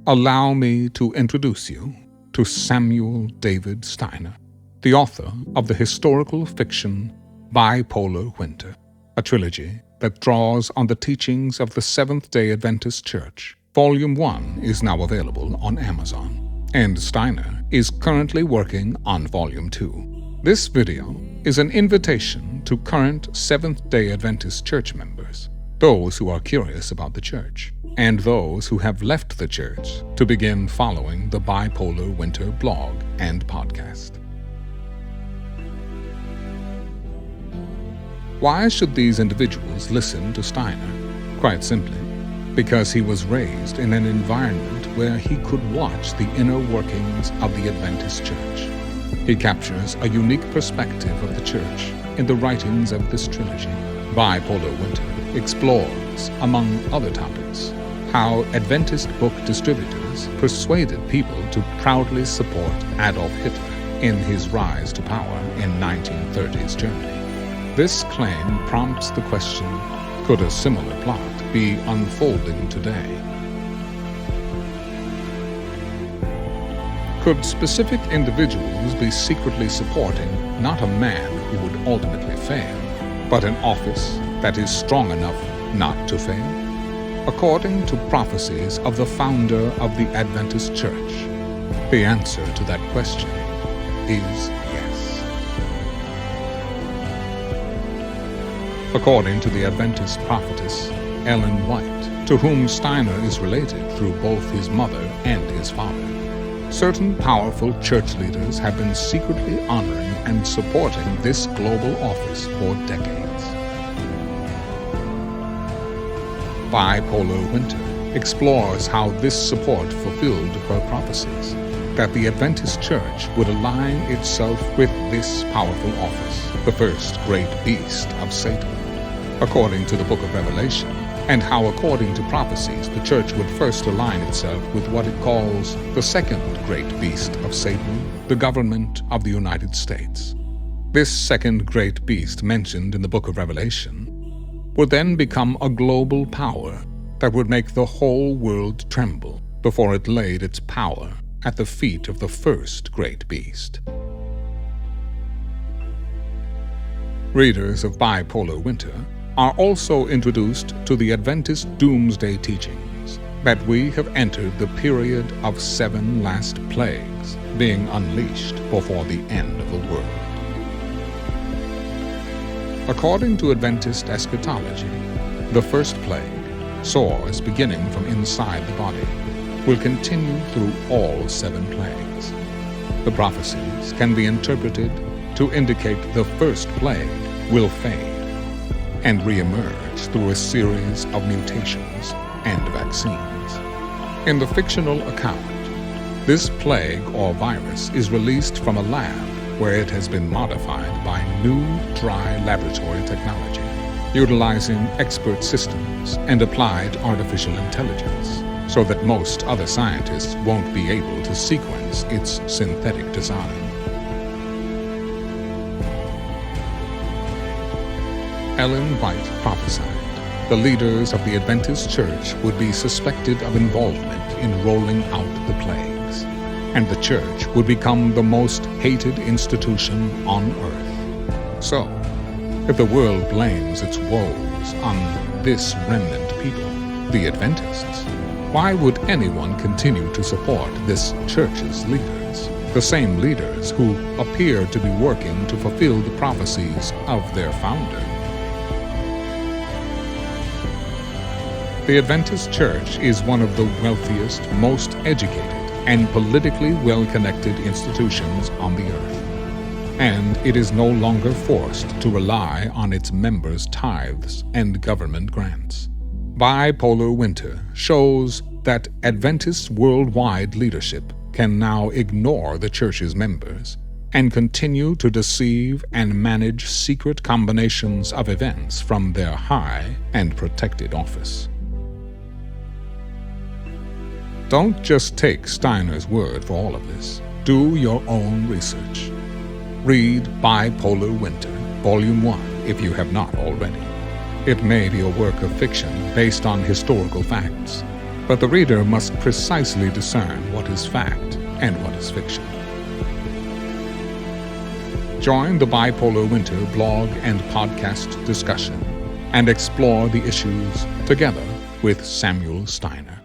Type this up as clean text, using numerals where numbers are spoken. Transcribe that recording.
allow me to introduce you to Samuel David Steiner, the author of the historical fiction Bipolar Winter, a trilogy that draws on the teachings of the Seventh-day Adventist Church. Volume 1 is now available on Amazon, and Steiner is currently working on Volume 2. This video is an invitation to current Seventh-day Adventist Church members, those who are curious about the Church, and those who have left the Church to begin following the Bipolar Winter blog and podcast. Why should these individuals listen to Steiner? Quite simply, because he was raised in an environment where he could watch the inner workings of the Adventist Church. He captures a unique perspective of the Church in the writings of this trilogy. Bipolar Winter explores, among other topics, how Adventist book distributors persuaded people to proudly support Adolf Hitler in his rise to power in 1930s Germany. This claim prompts the question, could a similar plot be unfolding today? Could specific individuals be secretly supporting not a man who would ultimately fail, but an office that is strong enough not to fail? According to prophecies of the founder of the Adventist Church, the answer to that question is yes. According to the Adventist prophetess Ellen White, to whom Steiner is related through both his mother and his father, certain powerful church leaders have been secretly honoring and supporting this global office for decades. Bipolar Winter explores how this support fulfilled her prophecies, that the Adventist Church would align itself with this powerful office, the first great beast of Satan, according to the book of Revelation, and how, according to prophecies, the Church would first align itself with what it calls the second great beast of Satan, the government of the United States. This second great beast mentioned in the book of Revelation would then become a global power that would make the whole world tremble before it laid its power at the feet of the first great beast. Readers of Bipolar Winter are also introduced to the Adventist Doomsday teachings that we have entered the period of 7 last plagues being unleashed before the end of the world. According to Adventist eschatology, the first plague, sores beginning from inside the body, will continue through all 7 plagues. The prophecies can be interpreted to indicate the first plague will fade and re-emerge through a series of mutations and vaccines. In the fictional account, this plague or virus is released from a lab where it has been modified by new dry laboratory technology, utilizing expert systems and applied artificial intelligence, so that most other scientists won't be able to sequence its synthetic design. Ellen White prophesied the leaders of the Adventist Church would be suspected of involvement in rolling out the plagues, and the Church would become the most hated institution on earth. So, if the world blames its woes on this remnant people, the Adventists, why would anyone continue to support this Church's leaders, the same leaders who appear to be working to fulfill the prophecies of their founder? The Adventist Church is one of the wealthiest, most educated, and politically well-connected institutions on the earth, and it is no longer forced to rely on its members' tithes and government grants. Bipolar Winter shows that Adventist worldwide leadership can now ignore the Church's members and continue to deceive and manage secret combinations of events from their high and protected office. Don't just take Steiner's word for all of this. Do your own research. Read Bipolar Winter, Volume 1, if you have not already. It may be a work of fiction based on historical facts, but the reader must precisely discern what is fact and what is fiction. Join the Bipolar Winter blog and podcast discussion and explore the issues together with Samuel Steiner.